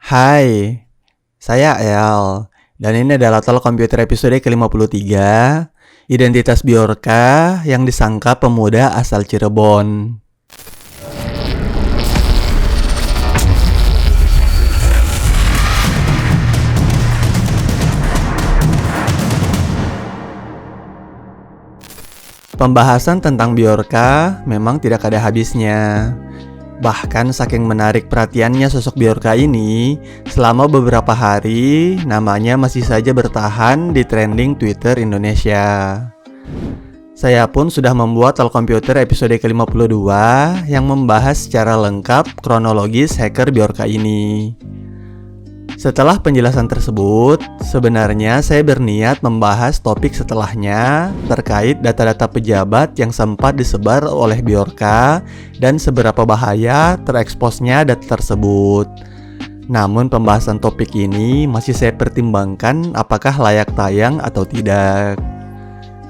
Hai, saya El, dan ini adalah Talk Komputer episode ke-53, Identitas Bjorka yang disangka pemuda asal Cirebon. Pembahasan tentang Bjorka memang tidak ada habisnya. Bahkan saking menarik perhatiannya sosok Bjorka ini, selama beberapa hari namanya masih saja bertahan di trending Twitter Indonesia. Saya pun sudah membuat Talk Komputer episode ke-52 yang membahas secara lengkap kronologis hacker Bjorka ini. Setelah penjelasan tersebut, sebenarnya saya berniat membahas topik setelahnya terkait data-data pejabat yang sempat disebar oleh Bjorka dan seberapa bahaya tereksposnya data tersebut. Namun pembahasan topik ini masih saya pertimbangkan apakah layak tayang atau tidak.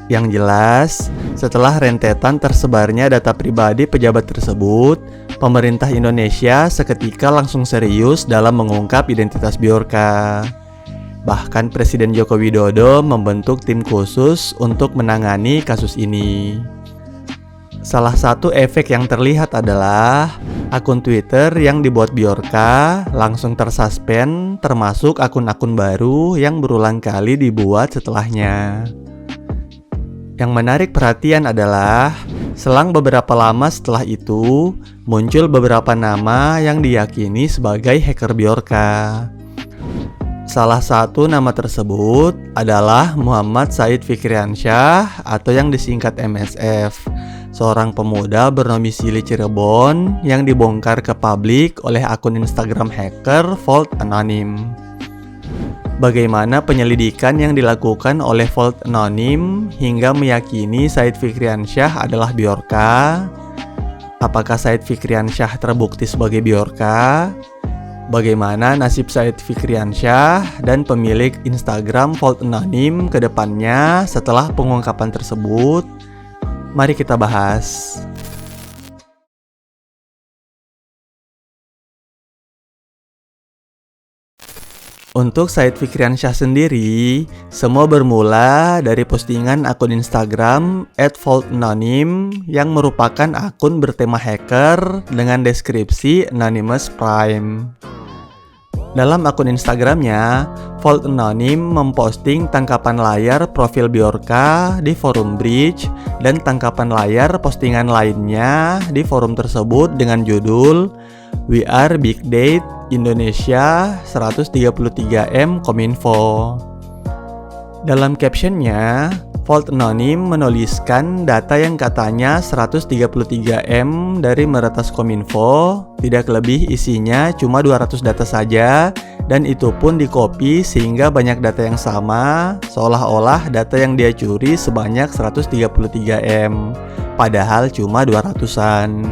Yang jelas, setelah rentetan tersebarnya data pribadi pejabat tersebut, pemerintah Indonesia seketika langsung serius dalam mengungkap identitas Bjorka. Bahkan Presiden Joko Widodo membentuk tim khusus untuk menangani kasus ini. Salah satu efek yang terlihat adalah akun Twitter yang dibuat Bjorka langsung tersuspend, termasuk akun-akun baru yang berulang kali dibuat setelahnya. Yang menarik perhatian adalah selang beberapa lama setelah itu muncul beberapa nama yang diyakini sebagai hacker Bjorka. Salah satu nama tersebut adalah Muhammad Said Fikriansyah atau yang disingkat MSF, seorang pemuda bernomisili Cirebon yang dibongkar ke publik oleh akun Instagram hacker Vault Anonym. Bagaimana penyelidikan yang dilakukan oleh Vault Anonym hingga meyakini Said Fikriansyah adalah Bjorka? Apakah Said Fikriansyah terbukti sebagai Bjorka? Bagaimana nasib Said Fikriansyah dan pemilik Instagram Vault Anonym ke depannya setelah pengungkapan tersebut? Mari kita bahas. Untuk Said Fikriansyah sendiri, semua bermula dari postingan akun Instagram @vaultanonym yang merupakan akun bertema hacker dengan deskripsi Anonymous Prime. Dalam akun Instagramnya, Vault Anonym memposting tangkapan layar profil Bjorka di forum Bridge dan tangkapan layar postingan lainnya di forum tersebut dengan judul We Are Big Date Indonesia 133M Kominfo. Dalam captionnya, Vault Anonym menuliskan data yang katanya 133M dari Meretas Kominfo, tidak lebih isinya cuma 200 data saja, dan itu pun di-copy sehingga banyak data yang sama, seolah-olah data yang dia curi sebanyak 133M, padahal cuma 200-an.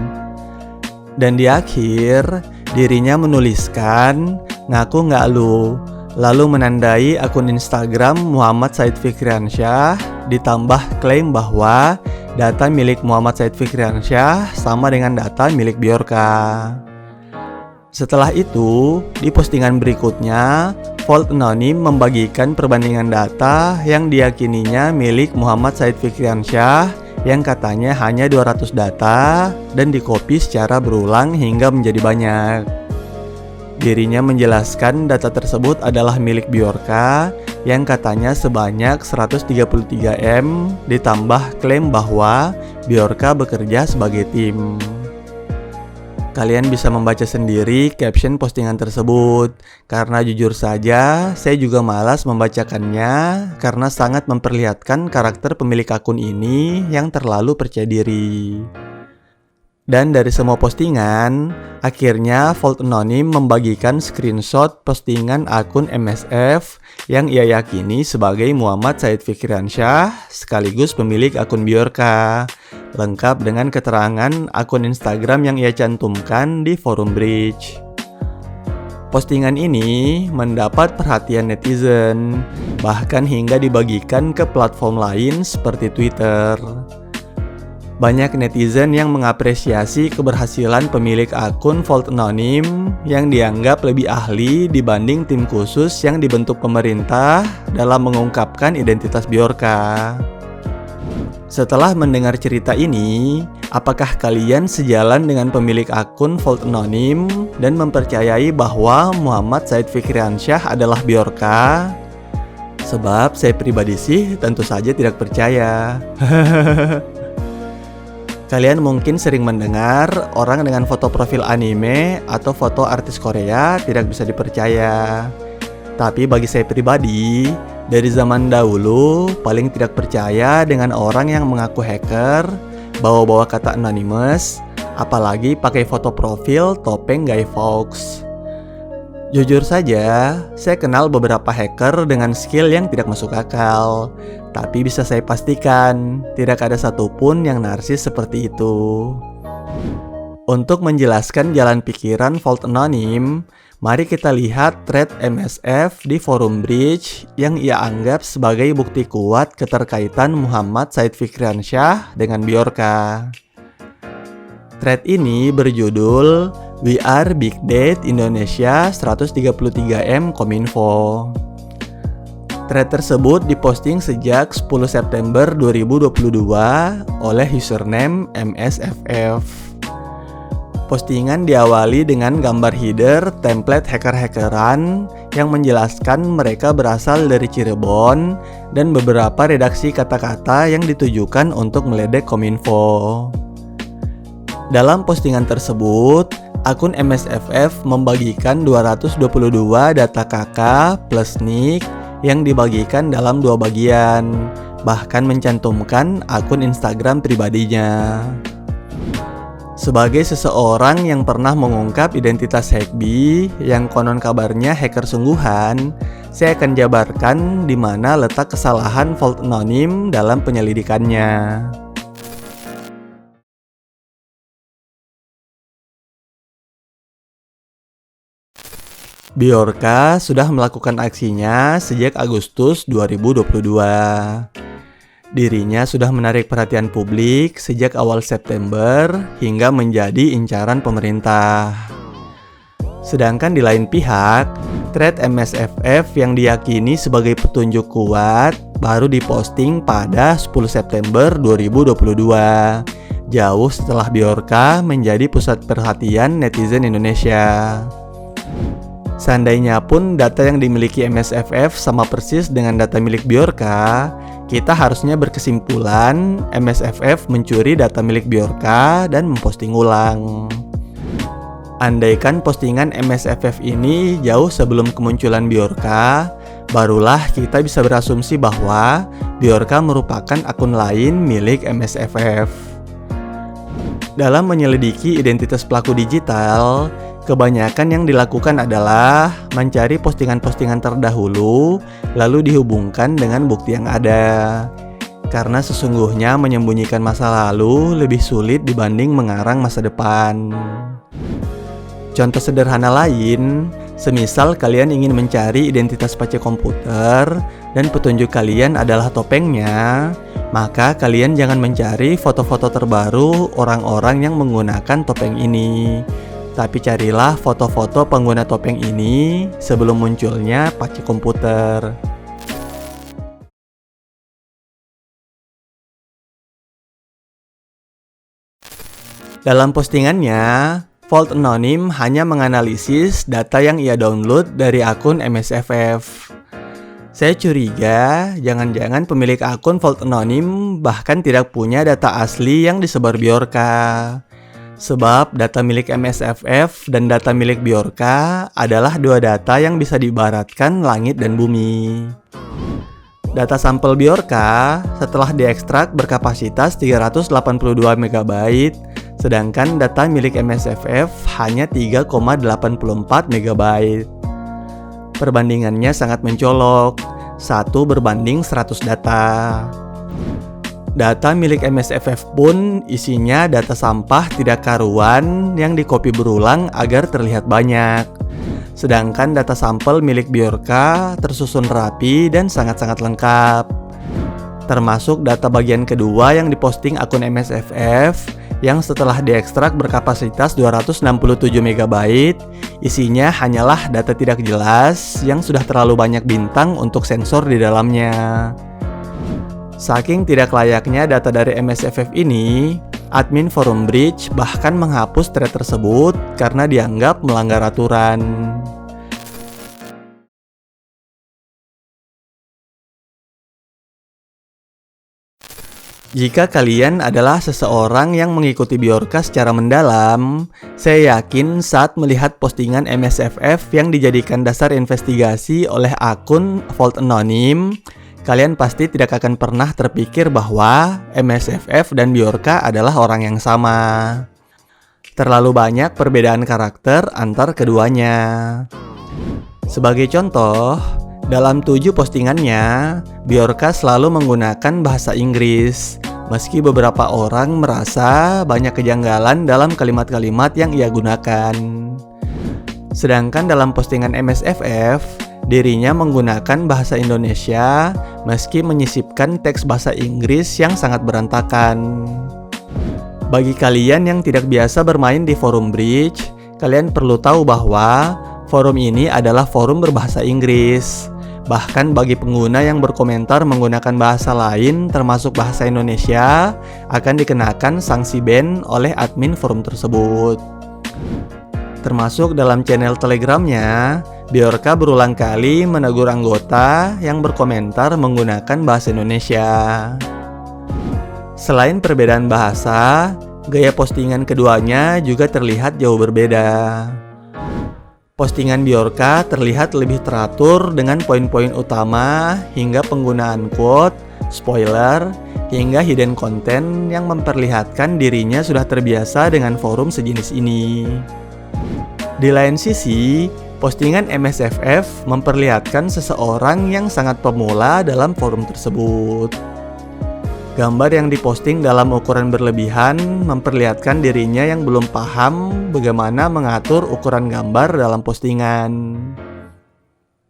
Dan di akhir, dirinya menuliskan, ngaku nggak lu, lalu menandai akun Instagram Muhammad Said Fikriansyah, ditambah klaim bahwa data milik Muhammad Said Fikriansyah sama dengan data milik Bjorka. Setelah itu, di postingan berikutnya, Vault Anonym membagikan perbandingan data yang diyakininya milik Muhammad Said Fikriansyah yang katanya hanya 200 data dan dikopi secara berulang hingga menjadi banyak. Dirinya menjelaskan data tersebut adalah milik Bjorka yang katanya sebanyak 133M, ditambah klaim bahwa Bjorka bekerja sebagai tim. Kalian bisa membaca sendiri caption postingan tersebut, karena jujur saja saya juga malas membacakannya karena sangat memperlihatkan karakter pemilik akun ini yang terlalu percaya diri. Dan dari semua postingan, akhirnya Vault Anonym membagikan screenshot postingan akun MSF yang ia yakini sebagai Muhammad Said Fikriansyah sekaligus pemilik akun Bjorka, lengkap dengan keterangan akun Instagram yang ia cantumkan di forum Bridge. Postingan ini mendapat perhatian netizen, bahkan hingga dibagikan ke platform lain seperti Twitter. Banyak netizen yang mengapresiasi keberhasilan pemilik akun Vault Anonim yang dianggap lebih ahli dibanding tim khusus yang dibentuk pemerintah dalam mengungkapkan identitas Bjorka. Setelah mendengar cerita ini, apakah kalian sejalan dengan pemilik akun Vault Anonim dan mempercayai bahwa Muhammad Said Fikriansyah adalah Bjorka? Sebab saya pribadi sih tentu saja tidak percaya. Kalian mungkin sering mendengar orang dengan foto profil anime atau foto artis Korea tidak bisa dipercaya. Tapi bagi saya pribadi, dari zaman dahulu paling tidak percaya dengan orang yang mengaku hacker, bawa-bawa kata anonymous, apalagi pakai foto profil topeng Guy Fawkes. Jujur saja, saya kenal beberapa hacker dengan skill yang tidak masuk akal. Tapi bisa saya pastikan, tidak ada satupun yang narsis seperti itu. Untuk menjelaskan jalan pikiran Vault Anonim, mari kita lihat thread MSF di forum Bridge yang ia anggap sebagai bukti kuat keterkaitan Muhammad Said Fikriansyah dengan Bjorka. Thread ini berjudul We Are Big Date Indonesia 133M Kominfo. Thread tersebut diposting sejak 10 September 2022 oleh username MSFF. Postingan diawali dengan gambar header template hacker-hackeran yang menjelaskan mereka berasal dari Cirebon dan beberapa redaksi kata-kata yang ditujukan untuk meledek Kominfo. Dalam postingan tersebut, akun MSFF membagikan 222 data KK plus nick yang dibagikan dalam 2 bagian, bahkan mencantumkan akun Instagram pribadinya. Sebagai seseorang yang pernah mengungkap identitas Hackbee yang konon kabarnya hacker sungguhan, saya akan jabarkan di mana letak kesalahan Vault Anonim dalam penyelidikannya. Bjorka sudah melakukan aksinya sejak Agustus 2022. Dirinya sudah menarik perhatian publik sejak awal September hingga menjadi incaran pemerintah. Sedangkan di lain pihak, thread MSFF yang diyakini sebagai petunjuk kuat baru diposting pada 10 September 2022, jauh setelah Bjorka menjadi pusat perhatian netizen Indonesia. Seandainya pun data yang dimiliki MSFF sama persis dengan data milik Bjorka, kita harusnya berkesimpulan MSFF mencuri data milik Bjorka dan memposting ulang. Andaikan postingan MSFF ini jauh sebelum kemunculan Bjorka, barulah kita bisa berasumsi bahwa Bjorka merupakan akun lain milik MSFF. Dalam menyelidiki identitas pelaku digital, kebanyakan yang dilakukan adalah mencari postingan-postingan terdahulu lalu dihubungkan dengan bukti yang ada. Karena sesungguhnya menyembunyikan masa lalu lebih sulit dibanding mengarang masa depan. Contoh sederhana lain, semisal kalian ingin mencari identitas PC komputer dan petunjuk kalian adalah topengnya, maka kalian jangan mencari foto-foto terbaru orang-orang yang menggunakan topeng ini. Tapi carilah foto-foto pengguna topeng ini sebelum munculnya PC komputer. Dalam postingannya, Vault Anonim hanya menganalisis data yang ia download dari akun MSFF. Saya curiga jangan-jangan pemilik akun Vault Anonim bahkan tidak punya data asli yang disebar Bjorka. Sebab data milik MSFF dan data milik Bjorka adalah dua data yang bisa diibaratkan langit dan bumi. Data sampel Bjorka setelah diekstrak berkapasitas 382 MB, sedangkan data milik MSFF hanya 3,84 MB. Perbandingannya sangat mencolok, 1 berbanding 100 data. Data milik MSFF pun isinya data sampah tidak karuan yang dikopi berulang agar terlihat banyak. Sedangkan data sampel milik Bjorka tersusun rapi dan sangat-sangat lengkap. termasuk data bagian kedua yang diposting akun MSFF yang setelah diekstrak berkapasitas 267 MB, isinya hanyalah data tidak jelas yang sudah terlalu banyak bintang untuk sensor di dalamnya. Saking tidak layaknya data dari MSFF ini, admin forum Bridge bahkan menghapus thread tersebut karena dianggap melanggar aturan. Jika kalian adalah seseorang yang mengikuti Bjorka secara mendalam, saya yakin saat melihat postingan MSFF yang dijadikan dasar investigasi oleh akun Vault Anonym, kalian pasti tidak akan pernah terpikir bahwa MSFF dan Bjorka adalah orang yang sama. Terlalu banyak perbedaan karakter antar keduanya. Sebagai contoh, dalam 7 postingannya, Bjorka selalu menggunakan bahasa Inggris, meski beberapa orang merasa banyak kejanggalan dalam kalimat-kalimat yang ia gunakan. Sedangkan dalam postingan MSFF, dirinya menggunakan bahasa Indonesia meski menyisipkan teks bahasa Inggris yang sangat berantakan. Bagi kalian yang tidak biasa bermain di forum Bridge, kalian perlu tahu bahwa forum ini adalah forum berbahasa Inggris. Bahkan bagi pengguna yang berkomentar menggunakan bahasa lain termasuk bahasa Indonesia, akan dikenakan sanksi ban oleh admin forum tersebut. Termasuk dalam channel Telegramnya, Bjorka berulang kali menegur anggota yang berkomentar menggunakan bahasa Indonesia. Selain perbedaan bahasa, gaya postingan keduanya juga terlihat jauh berbeda. Postingan Bjorka terlihat lebih teratur dengan poin-poin utama hingga penggunaan quote, spoiler, hingga hidden content yang memperlihatkan dirinya sudah terbiasa dengan forum sejenis ini. Di lain sisi, postingan MSFF memperlihatkan seseorang yang sangat pemula dalam forum tersebut. Gambar yang diposting dalam ukuran berlebihan memperlihatkan dirinya yang belum paham bagaimana mengatur ukuran gambar dalam postingan.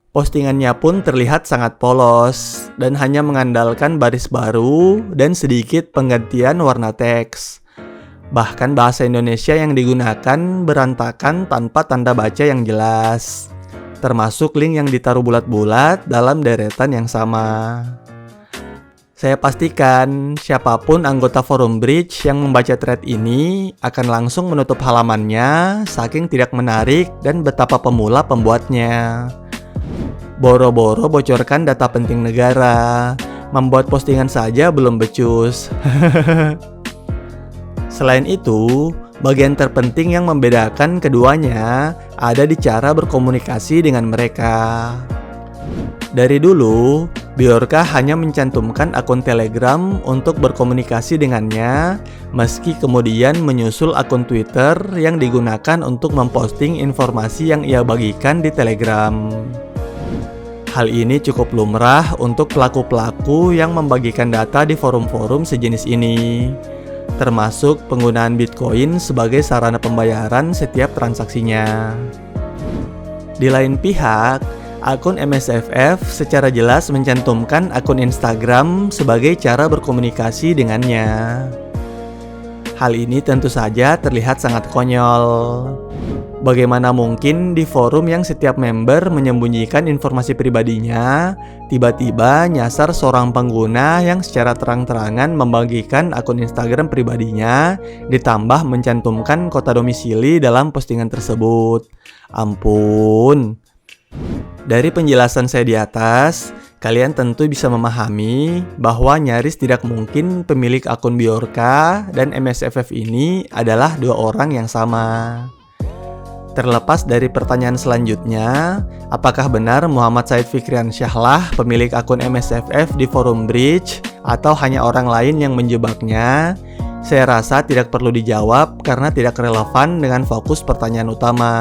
Postingannya pun terlihat sangat polos dan hanya mengandalkan baris baru dan sedikit penggantian warna teks. Bahkan bahasa Indonesia yang digunakan berantakan tanpa tanda baca yang jelas, termasuk link yang ditaruh bulat-bulat dalam deretan yang sama. Saya pastikan siapapun anggota forum Bridge yang membaca thread ini akan langsung menutup halamannya saking tidak menarik dan betapa pemula pembuatnya. Boro-boro bocorkan data penting negara, membuat postingan saja belum becus. Selain itu, bagian terpenting yang membedakan keduanya ada di cara berkomunikasi dengan mereka. Dari dulu, Bjorka hanya mencantumkan akun Telegram untuk berkomunikasi dengannya, meski kemudian menyusul akun Twitter yang digunakan untuk memposting informasi yang ia bagikan di Telegram. Hal ini cukup lumrah untuk pelaku-pelaku yang membagikan data di forum-forum sejenis ini, termasuk penggunaan Bitcoin sebagai sarana pembayaran setiap transaksinya. Di lain pihak, akun MSFF secara jelas mencantumkan akun Instagram sebagai cara berkomunikasi dengannya. Hal ini tentu saja terlihat sangat konyol. Bagaimana mungkin di forum yang setiap member menyembunyikan informasi pribadinya, tiba-tiba nyasar seorang pengguna yang secara terang-terangan membagikan akun Instagram pribadinya, ditambah mencantumkan kota domisili dalam postingan tersebut. Ampun. Dari penjelasan saya di atas, kalian tentu bisa memahami bahwa nyaris tidak mungkin pemilik akun Bjorka dan MSFF ini adalah dua orang yang sama. Terlepas dari pertanyaan selanjutnya, apakah benar Muhammad Said Fikriansyah pemilik akun MSFF di forum Bridge atau hanya orang lain yang menjebaknya? Saya rasa tidak perlu dijawab karena tidak relevan dengan fokus pertanyaan utama.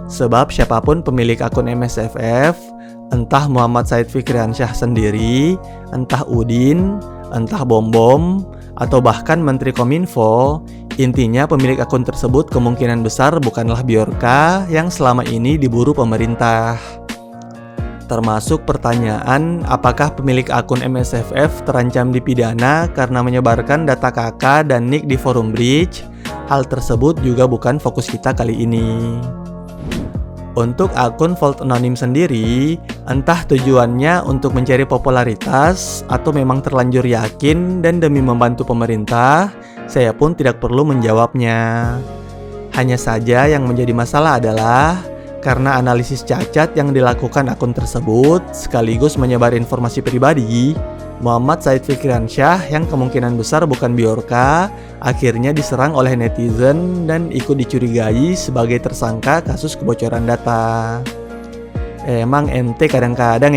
Sebab siapapun pemilik akun MSFF, entah Muhammad Said Fikriansyah sendiri, entah Udin, entah Bom-Bom, atau bahkan Menteri Kominfo, intinya pemilik akun tersebut kemungkinan besar bukanlah Bjorka yang selama ini diburu pemerintah. termasuk pertanyaan apakah pemilik akun MSFF terancam dipidana karena menyebarkan data kakak dan nick di forum Bridge. Hal tersebut juga bukan fokus kita kali ini. Untuk akun Vault Anonim sendiri, entah tujuannya untuk mencari popularitas atau memang terlanjur yakin dan demi membantu pemerintah, saya pun tidak perlu menjawabnya. Hanya saja yang menjadi masalah adalah karena analisis cacat yang dilakukan akun tersebut sekaligus menyebar informasi pribadi, Muhammad Said Fikriansyah yang kemungkinan besar bukan Bjorka akhirnya diserang oleh netizen dan ikut dicurigai sebagai tersangka kasus kebocoran data. Emang ente kadang-kadang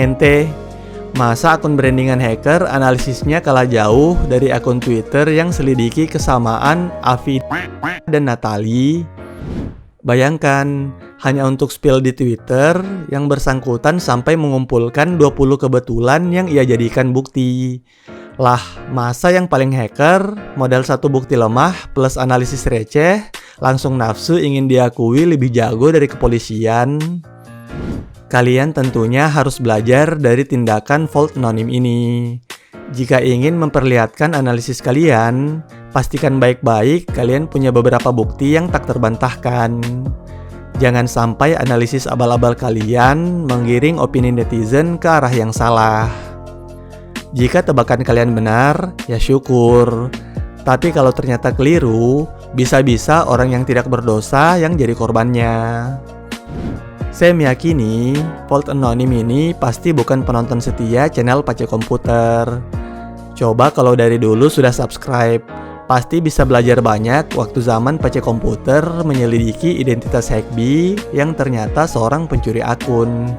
masa akun brandingan hacker analisisnya kalah jauh dari akun Twitter yang selidiki kesamaan Avi dan Natali. Bayangkan, hanya untuk spill di Twitter, yang bersangkutan sampai mengumpulkan 20 kebetulan yang ia jadikan bukti. Lah, masa yang paling hacker, modal satu bukti lemah plus analisis receh, langsung nafsu ingin diakui lebih jago dari kepolisian? Kalian tentunya harus belajar dari tindakan Vault Anonim ini. Jika ingin memperlihatkan analisis kalian, pastikan baik-baik kalian punya beberapa bukti yang tak terbantahkan. Jangan sampai analisis abal-abal kalian menggiring opini netizen ke arah yang salah. Jika tebakan kalian benar, ya syukur. Tapi kalau ternyata keliru, bisa-bisa orang yang tidak berdosa yang jadi korbannya. Saya meyakini Vault Anonim ini pasti bukan penonton setia channel Pace Komputer. Coba kalau dari dulu sudah subscribe, pasti bisa belajar banyak waktu zaman Pace Komputer menyelidiki identitas Hackbee yang ternyata seorang pencuri akun.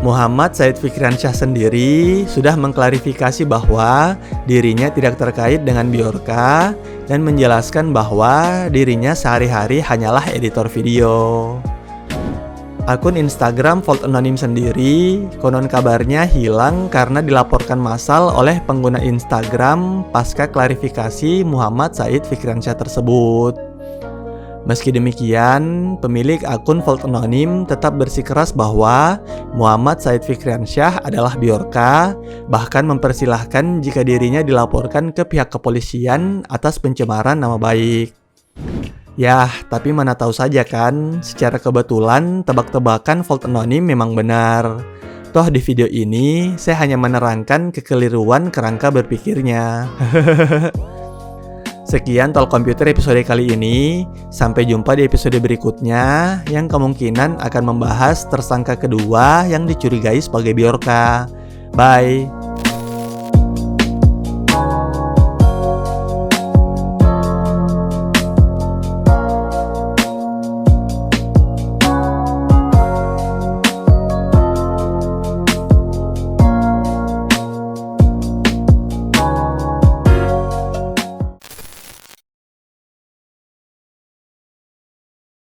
Muhammad Said Fikriansyah sendiri sudah mengklarifikasi bahwa dirinya tidak terkait dengan Bjorka dan menjelaskan bahwa dirinya sehari-hari hanyalah editor video. Akun Instagram Vault Anonim sendiri konon kabarnya hilang karena dilaporkan massal oleh pengguna Instagram pasca klarifikasi Muhammad Said Fikriansyah tersebut. Meski demikian, pemilik akun Vault Anonim tetap bersikeras bahwa Muhammad Said Fikriansyah adalah Bjorka, bahkan mempersilahkan jika dirinya dilaporkan ke pihak kepolisian atas pencemaran nama baik. Yah, tapi mana tahu saja kan, secara kebetulan tebak-tebakan Vault Anonim memang benar. Toh di video ini, saya hanya menerangkan kekeliruan kerangka berpikirnya. Sekian Talk Komputer episode kali ini. Sampai jumpa di episode berikutnya yang kemungkinan akan membahas tersangka kedua yang dicurigai sebagai Bjorka. Bye!